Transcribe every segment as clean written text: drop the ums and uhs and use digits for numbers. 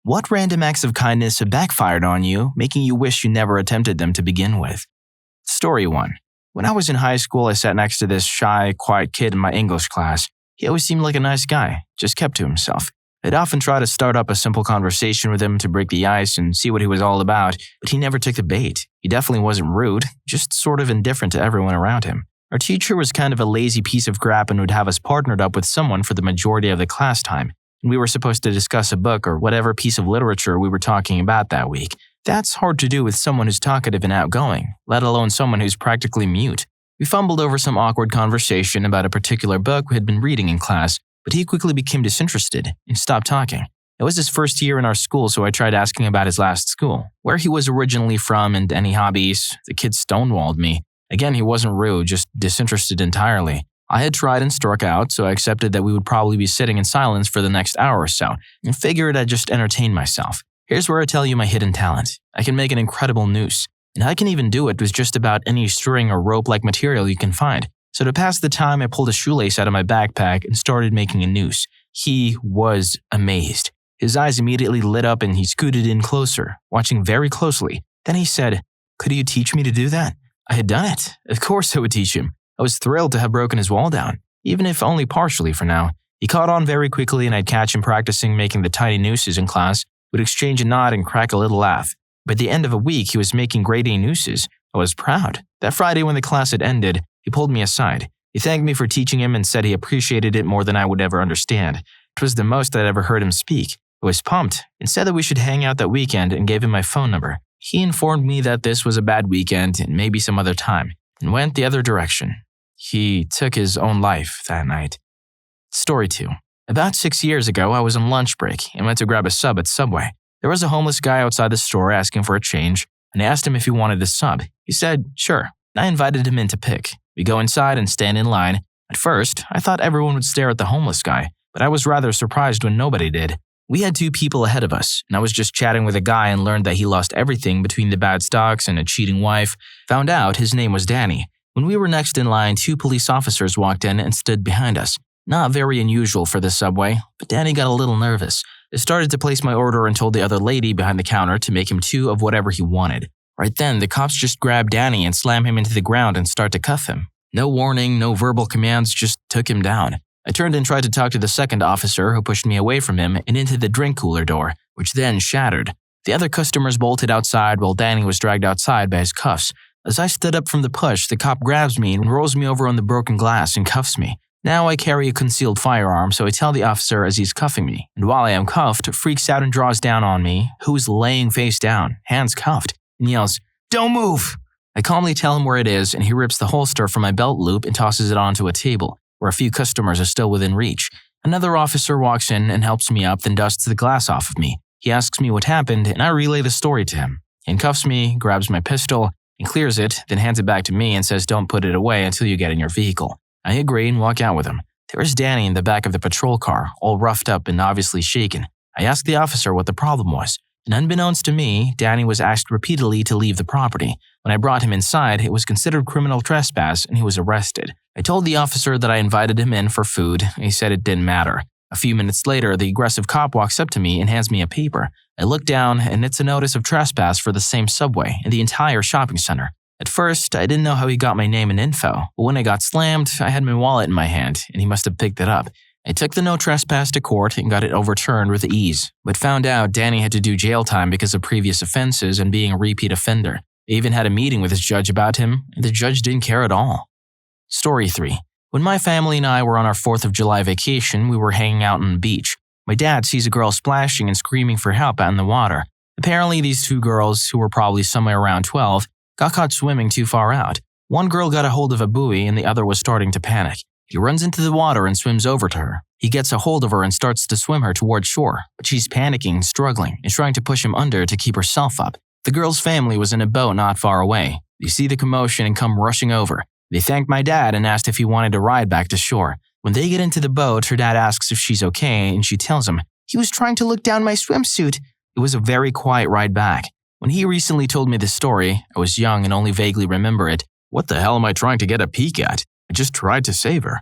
What random acts of kindness have backfired on you, making you wish you never attempted them to begin with? Story 1. When I was in high school, I sat next to this shy, quiet kid in my English class. He always seemed like a nice guy, just kept to himself. I'd often try to start up a simple conversation with him to break the ice and see what he was all about, but he never took the bait. He definitely wasn't rude, just sort of indifferent to everyone around him. Our teacher was kind of a lazy piece of crap and would have us partnered up with someone for the majority of the class time. And we were supposed to discuss a book or whatever piece of literature we were talking about that week. That's hard to do with someone who's talkative and outgoing, let alone someone who's practically mute. We fumbled over some awkward conversation about a particular book we had been reading in class, but he quickly became disinterested and stopped talking. It was his first year in our school, so I tried asking about his last school, where he was originally from and any hobbies. The kid stonewalled me. Again, he wasn't rude, just disinterested entirely. I had tried and struck out, so I accepted that we would probably be sitting in silence for the next hour or so, and figured I'd just entertain myself. Here's where I tell you my hidden talent. I can make an incredible noose, and I can even do it with just about any string or rope-like material you can find. So to pass the time, I pulled a shoelace out of my backpack and started making a noose. He was amazed. His eyes immediately lit up and he scooted in closer, watching very closely. Then he said, "Could you teach me to do that?" I had done it. Of course I would teach him. I was thrilled to have broken his wall down, even if only partially for now. He caught on very quickly and I'd catch him practicing making the tiny nooses in class, would exchange a nod and crack a little laugh. By the end of a week, he was making grade A nooses. I was proud. That Friday when the class had ended, he pulled me aside. He thanked me for teaching him and said he appreciated it more than I would ever understand. It was the most I'd ever heard him speak. I was pumped and said that we should hang out that weekend and gave him my phone number. He informed me that this was a bad weekend and maybe some other time, and went the other direction. He took his own life that night. Story 2. About 6 years ago, I was on lunch break and went to grab a sub at Subway. There was a homeless guy outside the store asking for a change, and I asked him if he wanted a sub. He said, sure. I invited him in to pick. We go inside and stand in line. At first, I thought everyone would stare at the homeless guy, but I was rather surprised when nobody did. We had 2 people ahead of us, and I was just chatting with a guy and learned that he lost everything between the bad stocks and a cheating wife. Found out his name was Danny. When we were next in line, 2 police officers walked in and stood behind us. Not very unusual for the Subway, but Danny got a little nervous. I started to place my order and told the other lady behind the counter to make him 2 of whatever he wanted. Right then, the cops just grabbed Danny and slam him into the ground and start to cuff him. No warning, no verbal commands, just took him down. I turned and tried to talk to the second officer who pushed me away from him and into the drink cooler door, which then shattered. The other customers bolted outside while Danny was dragged outside by his cuffs. As I stood up from the push, the cop grabs me and rolls me over on the broken glass and cuffs me. Now I carry a concealed firearm, so I tell the officer as he's cuffing me, and while I am cuffed, freaks out and draws down on me, who is laying face down, hands cuffed, and yells, "Don't move!" I calmly tell him where it is, and he rips the holster from my belt loop and tosses it onto a table, where a few customers are still within reach. Another officer walks in and helps me up, then dusts the glass off of me. He asks me what happened, and I relay the story to him. He handcuffs me, grabs my pistol, and clears it, then hands it back to me and says don't put it away until you get in your vehicle. I agree and walk out with him. There is Danny in the back of the patrol car, all roughed up and obviously shaken. I ask the officer what the problem was, and unbeknownst to me, Danny was asked repeatedly to leave the property. When I brought him inside, it was considered criminal trespass and he was arrested. I told the officer that I invited him in for food, and he said it didn't matter. A few minutes later, the aggressive cop walks up to me and hands me a paper. I look down, and it's a notice of trespass for the same Subway in the entire shopping center. At first, I didn't know how he got my name and info, but when I got slammed, I had my wallet in my hand, and he must have picked it up. I took the no trespass to court and got it overturned with ease, but found out Danny had to do jail time because of previous offenses and being a repeat offender. I even had a meeting with his judge about him, and the judge didn't care at all. Story 3. When my family and I were on our 4th of July vacation, we were hanging out on the beach. My dad sees a girl splashing and screaming for help out in the water. Apparently, these 2 girls, who were probably somewhere around 12, got caught swimming too far out. One girl got a hold of a buoy and the other was starting to panic. He runs into the water and swims over to her. He gets a hold of her and starts to swim her towards shore, but she's panicking, struggling, and trying to push him under to keep herself up. The girl's family was in a boat not far away. They see the commotion and come rushing over. They thanked my dad and asked if he wanted to ride back to shore. When they get into the boat, her dad asks if she's okay, and she tells him, "He was trying to look down my swimsuit." It was a very quiet ride back. When he recently told me this story, I was young and only vaguely remember it. What the hell am I trying to get a peek at? I just tried to save her.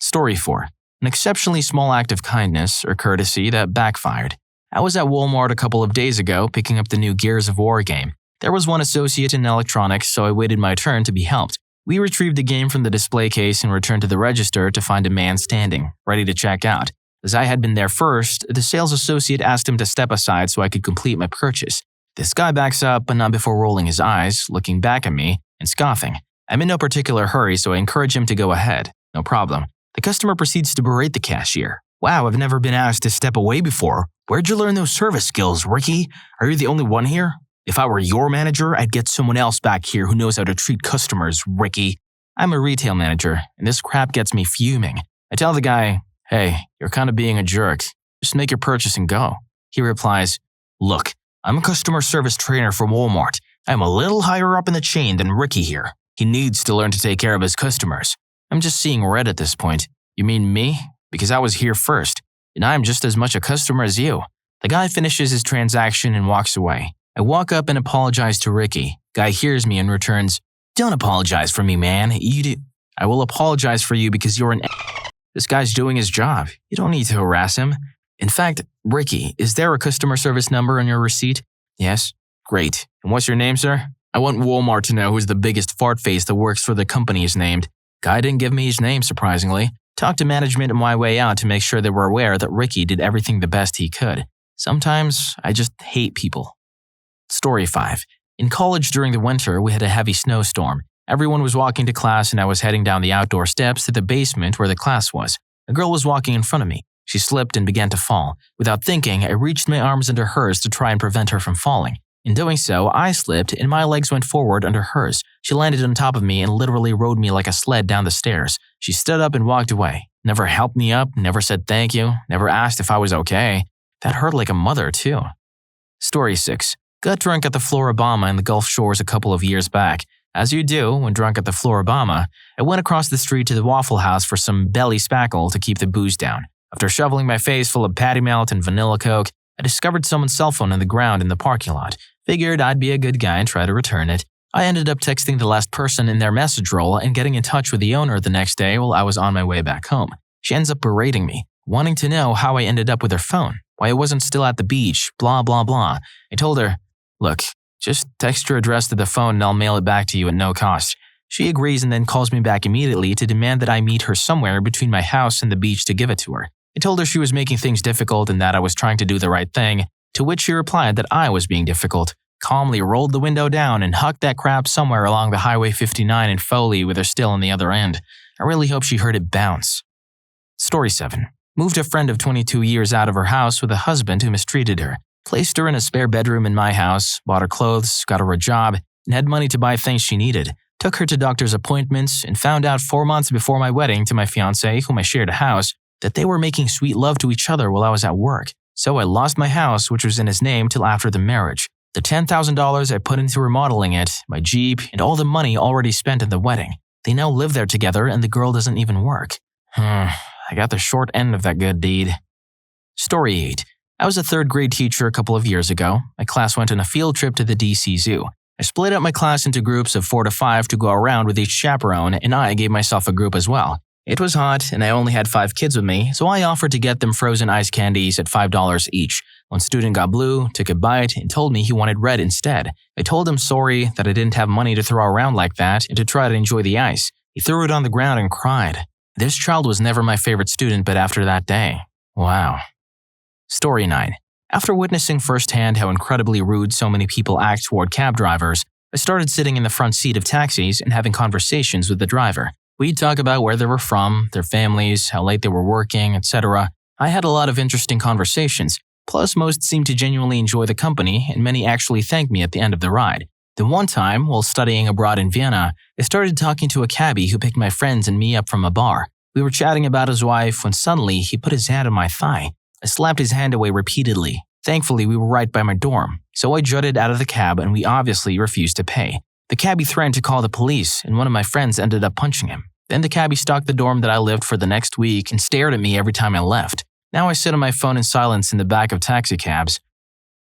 Story 4. An exceptionally small act of kindness or courtesy that backfired. I was at Walmart a couple of days ago picking up the new Gears of War game. There was one associate in electronics, so I waited my turn to be helped. We retrieved the game from the display case and returned to the register to find a man standing, ready to check out. As I had been there first, the sales associate asked him to step aside so I could complete my purchase. This guy backs up, but not before rolling his eyes, looking back at me, and scoffing. I'm in no particular hurry, so I encourage him to go ahead. No problem. The customer proceeds to berate the cashier. Wow, I've never been asked to step away before. Where'd you learn those service skills, Ricky? Are you the only one here? If I were your manager, I'd get someone else back here who knows how to treat customers, Ricky. I'm a retail manager, and this crap gets me fuming. I tell the guy, hey, you're kind of being a jerk. Just make your purchase and go. He replies, look, I'm a customer service trainer from Walmart. I'm a little higher up in the chain than Ricky here. He needs to learn to take care of his customers. I'm just seeing red at this point. You mean me? Because I was here first, and I'm just as much a customer as you. The guy finishes his transaction and walks away. I walk up and apologize to Ricky. Guy hears me and returns, don't apologize for me, man. You do. I will apologize for you because you're an This guy's doing his job. You don't need to harass him. In fact, Ricky, is there a customer service number on your receipt? Yes. Great. And what's your name, sir? I want Walmart to know who's the biggest fart face that works for the company is named. Guy didn't give me his name, surprisingly. Talked to management on my way out to make sure they were aware that Ricky did everything the best he could. Sometimes I just hate people. Story 5. In college during the winter, we had a heavy snowstorm. Everyone was walking to class and I was heading down the outdoor steps to the basement where the class was. A girl was walking in front of me. She slipped and began to fall. Without thinking, I reached my arms under hers to try and prevent her from falling. In doing so, I slipped and my legs went forward under hers. She landed on top of me and literally rode me like a sled down the stairs. She stood up and walked away. Never helped me up, never said thank you, never asked if I was okay. That hurt like a mother, too. Story 6. Got drunk at the Floribama in the Gulf Shores a couple of years back. As you do when drunk at the Floribama, I went across the street to the Waffle House for some belly spackle to keep the booze down. After shoveling my face full of patty melt and vanilla Coke, I discovered someone's cell phone on the ground in the parking lot. Figured I'd be a good guy and try to return it. I ended up texting the last person in their message roll and getting in touch with the owner the next day while I was on my way back home. She ends up berating me, wanting to know how I ended up with her phone, why I wasn't still at the beach, blah blah blah. I told her, look, just text your address to the phone and I'll mail it back to you at no cost. She agrees and then calls me back immediately to demand that I meet her somewhere between my house and the beach to give it to her. I told her she was making things difficult and that I was trying to do the right thing, to which she replied that I was being difficult, calmly rolled the window down and hucked that crap somewhere along the Highway 59 in Foley with her still on the other end. I really hope she heard it bounce. Story 7. Moved a friend of 22 years out of her house with a husband who mistreated her. Placed her in a spare bedroom in my house, bought her clothes, got her a job, and had money to buy things she needed. Took her to doctor's appointments and found out 4 months before my wedding to my fiancé, whom I shared a house, that they were making sweet love to each other while I was at work. So I lost my house, which was in his name, till after the marriage. The $10,000 I put into remodeling it, my Jeep, and all the money already spent in the wedding. They now live there together and the girl doesn't even work. I got the short end of that good deed. Story 8. I was a third grade teacher a couple of years ago. My class went on a field trip to the DC Zoo. I split up my class into groups of 4 to 5 to go around with each chaperone, and I gave myself a group as well. It was hot, and I only had 5 kids with me, so I offered to get them frozen ice candies at $5 each. One student got blue, took a bite, and told me he wanted red instead. I told him sorry that I didn't have money to throw around like that and to try to enjoy the ice. He threw it on the ground and cried. This child was never my favorite student, but after that day, wow. Story 9. After witnessing firsthand how incredibly rude so many people act toward cab drivers, I started sitting in the front seat of taxis and having conversations with the driver. We'd talk about where they were from, their families, how late they were working, etc. I had a lot of interesting conversations, plus most seemed to genuinely enjoy the company and many actually thanked me at the end of the ride. Then one time, while studying abroad in Vienna, I started talking to a cabbie who picked my friends and me up from a bar. We were chatting about his wife when suddenly he put his hand on my thigh. I slapped his hand away repeatedly. Thankfully, we were right by my dorm, so I jutted out of the cab and we obviously refused to pay. The cabbie threatened to call the police and one of my friends ended up punching him. Then the cabbie stalked the dorm that I lived for the next week and stared at me every time I left. Now I sit on my phone in silence in the back of taxicabs.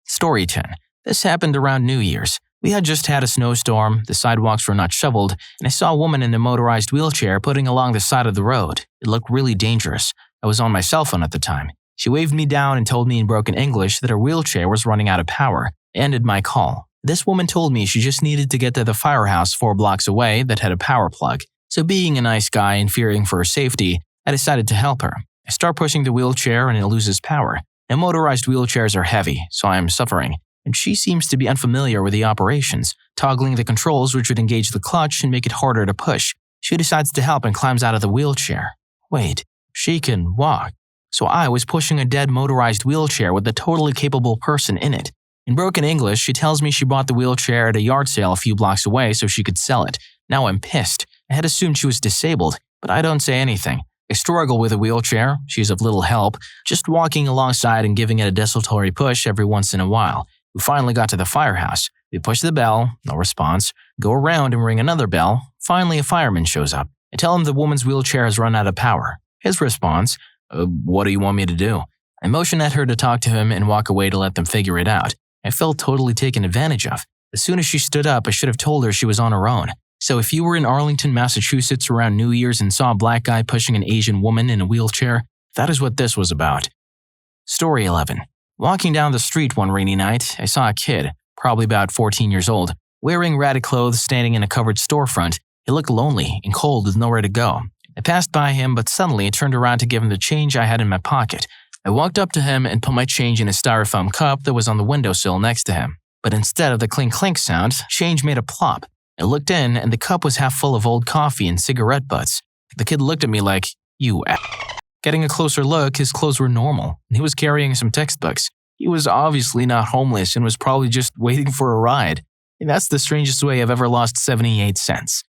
Story 10. This happened around New Year's. We had just had a snowstorm, the sidewalks were not shoveled, and I saw a woman in a motorized wheelchair putting along the side of the road. It looked really dangerous. I was on my cell phone at the time. She waved me down and told me in broken English that her wheelchair was running out of power. I ended my call. This woman told me she just needed to get to the firehouse 4 blocks away that had a power plug. So being a nice guy and fearing for her safety, I decided to help her. I start pushing the wheelchair and it loses power. And motorized wheelchairs are heavy, so I am suffering. And she seems to be unfamiliar with the operations, toggling the controls which would engage the clutch and make it harder to push. She decides to help and climbs out of the wheelchair. Wait, she can walk. So I was pushing a dead motorized wheelchair with a totally capable person in it. In broken English, she tells me she bought the wheelchair at a yard sale a few blocks away so she could sell it. Now I'm pissed. I had assumed she was disabled, but I don't say anything. I struggle with a wheelchair. She's of little help, just walking alongside and giving it a desultory push every once in a while. We finally got to the firehouse. We push the bell, no response. Go around and ring another bell. Finally, a fireman shows up. I tell him the woman's wheelchair has run out of power. His response, what do you want me to do? I motion at her to talk to him and walk away to let them figure it out. I felt totally taken advantage of. As soon as she stood up, I should have told her she was on her own. So if you were in Arlington, Massachusetts around New Year's and saw a black guy pushing an Asian woman in a wheelchair, that is what this was about. Story 11. Walking down the street one rainy night, I saw a kid, probably about 14 years old, wearing ratty clothes standing in a covered storefront. He looked lonely and cold with nowhere to go. I passed by him, but suddenly I turned around to give him the change I had in my pocket. I walked up to him and put my change in a styrofoam cup that was on the windowsill next to him. But instead of the clink-clink sound, change made a plop. I looked in, and the cup was half full of old coffee and cigarette butts. The kid looked at me like, you a-. Getting a closer look, his clothes were normal, and he was carrying some textbooks. He was obviously not homeless and was probably just waiting for a ride. And that's the strangest way I've ever lost 78 cents.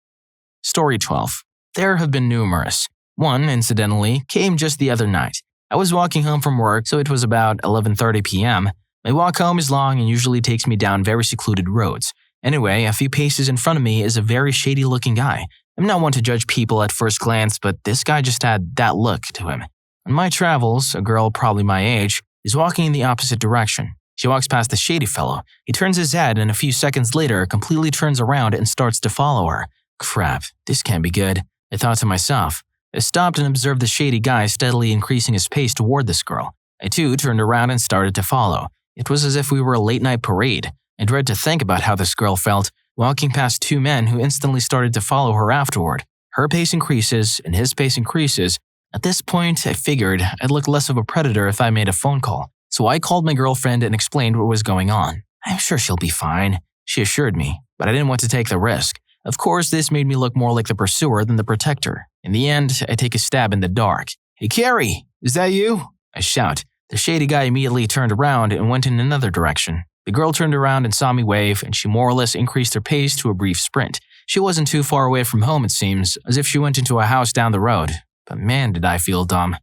Story 12. There have been numerous. One, incidentally, came just the other night. I was walking home from work, so it was about 11:30 p.m. My walk home is long and usually takes me down very secluded roads. Anyway, a few paces in front of me is a very shady-looking guy. I'm not one to judge people at first glance, but this guy just had that look to him. On my travels, a girl probably my age is walking in the opposite direction. She walks past the shady fellow. He turns his head and a few seconds later completely turns around and starts to follow her. Crap, this can't be good, I thought to myself. I stopped and observed the shady guy steadily increasing his pace toward this girl. I too turned around and started to follow. It was as if we were a late-night parade. I dread to think about how this girl felt, walking past 2 men who instantly started to follow her afterward. Her pace increases, and his pace increases. At this point, I figured I'd look less of a predator if I made a phone call. So I called my girlfriend and explained what was going on. I'm sure she'll be fine, she assured me, but I didn't want to take the risk. Of course, this made me look more like the pursuer than the protector. In the end, I take a stab in the dark. Hey, Carrie, is that you? I shout. The shady guy immediately turned around and went in another direction. The girl turned around and saw me wave, and she more or less increased her pace to a brief sprint. She wasn't too far away from home, it seems, as if she went into a house down the road. But man, did I feel dumb.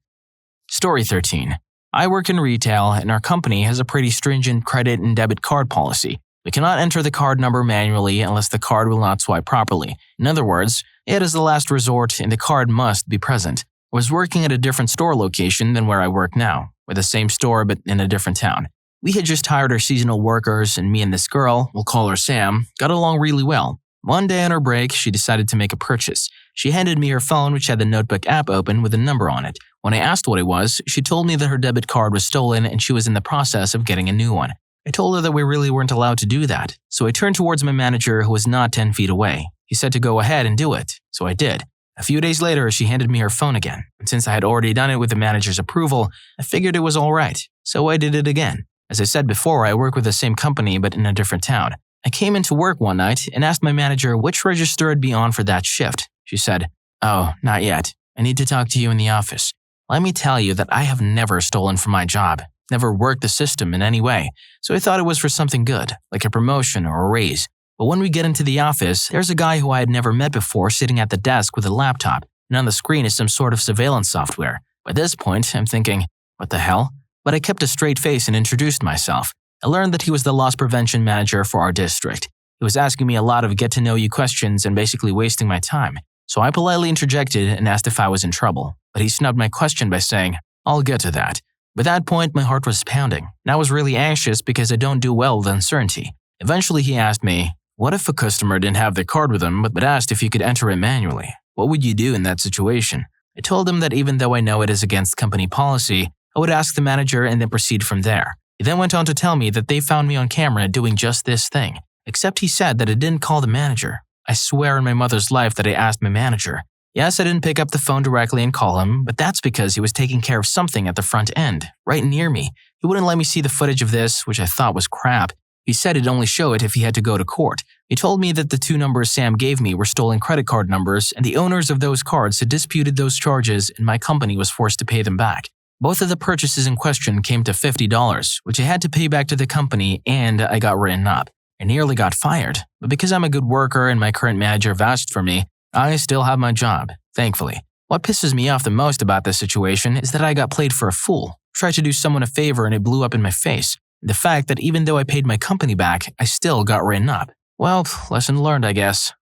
Story 13. I work in retail, and our company has a pretty stringent credit and debit card policy. We cannot enter the card number manually unless the card will not swipe properly. In other words, it is the last resort and the card must be present. I was working at a different store location than where I work now, with the same store but in a different town. We had just hired our seasonal workers, and me and this girl, we'll call her Sam, got along really well. One day on her break, she decided to make a purchase. She handed me her phone, which had the Notebook app open with a number on it. When I asked what it was, she told me that her debit card was stolen and she was in the process of getting a new one. I told her that we really weren't allowed to do that, so I turned towards my manager who was not 10 feet away. He said to go ahead and do it, so I did. A few days later, she handed me her phone again, and since I had already done it with the manager's approval, I figured it was all right, so I did it again. As I said before, I work with the same company but in a different town. I came into work one night and asked my manager which register I'd be on for that shift. She said, "Oh, not yet. I need to talk to you in the office. Let me tell you that I have never stolen from my job, never worked the system in any way, so I thought it was for something good, like a promotion or a raise. But when we get into the office, there's a guy who I had never met before sitting at the desk with a laptop, and on the screen is some sort of surveillance software. By this point, I'm thinking, what the hell? But I kept a straight face and introduced myself. I learned that he was the loss prevention manager for our district. He was asking me a lot of get-to-know-you questions and basically wasting my time. So I politely interjected and asked if I was in trouble, but he snubbed my question by saying, "I'll get to that." By that point, my heart was pounding, and I was really anxious because I don't do well with uncertainty. Eventually, he asked me, "What if a customer didn't have their card with them but asked if you could enter it manually? What would you do in that situation?" I told him that even though I know it is against company policy, I would ask the manager and then proceed from there. He then went on to tell me that they found me on camera doing just this thing, except he said that I didn't call the manager. I swear on my mother's life that I asked my manager. Yes, I didn't pick up the phone directly and call him, but that's because he was taking care of something at the front end, right near me. He wouldn't let me see the footage of this, which I thought was crap. He said he'd only show it if he had to go to court. He told me that the 2 numbers Sam gave me were stolen credit card numbers, and the owners of those cards had disputed those charges, and my company was forced to pay them back. Both of the purchases in question came to $50, which I had to pay back to the company, and I got written up. I nearly got fired, but because I'm a good worker and my current manager vouched for me, I still have my job, thankfully. What pisses me off the most about this situation is that I got played for a fool, tried to do someone a favor and it blew up in my face. The fact that even though I paid my company back, I still got written up. Well, lesson learned, I guess.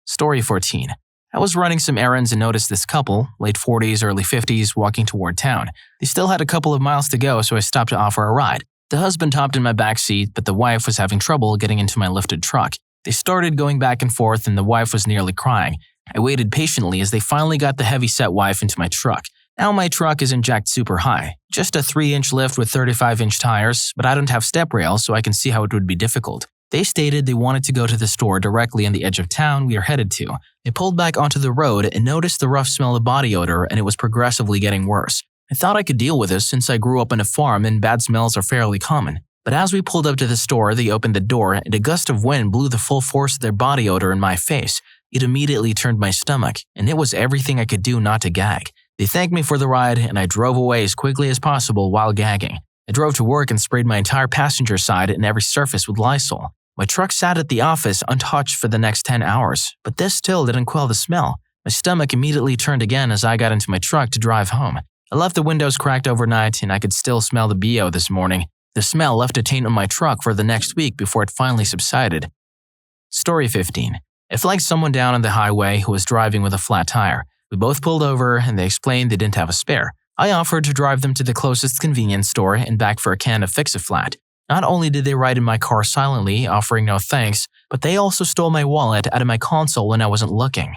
Story 14. I was running some errands and noticed this couple, late 40s, early 50s, walking toward town. They still had a couple of miles to go, so I stopped to offer a ride. The husband hopped in my back seat, but the wife was having trouble getting into my lifted truck. They started going back and forth, and the wife was nearly crying. I waited patiently as they finally got the heavy-set wife into my truck. Now my truck isn't jacked super high, just a 3-inch lift with 35-inch tires, but I don't have step rails, so I can see how it would be difficult. They stated they wanted to go to the store directly on the edge of town we are headed to. I pulled back onto the road and noticed the rough smell of body odor, and it was progressively getting worse. I thought I could deal with this since I grew up on a farm and bad smells are fairly common. But as we pulled up to the store, they opened the door and a gust of wind blew the full force of their body odor in my face. It immediately turned my stomach, and it was everything I could do not to gag. They thanked me for the ride, and I drove away as quickly as possible while gagging. I drove to work and sprayed my entire passenger side and every surface with Lysol. My truck sat at the office untouched for the next 10 hours, but this still didn't quell the smell. My stomach immediately turned again as I got into my truck to drive home. I left the windows cracked overnight, and I could still smell the BO this morning. The smell left a taint on my truck for the next week before it finally subsided. Story 15. I flagged someone down on the highway who was driving with a flat tire. We both pulled over and they explained they didn't have a spare. I offered to drive them to the closest convenience store and back for a can of Fix-A-Flat. Not only did they ride in my car silently, offering no thanks, but they also stole my wallet out of my console when I wasn't looking.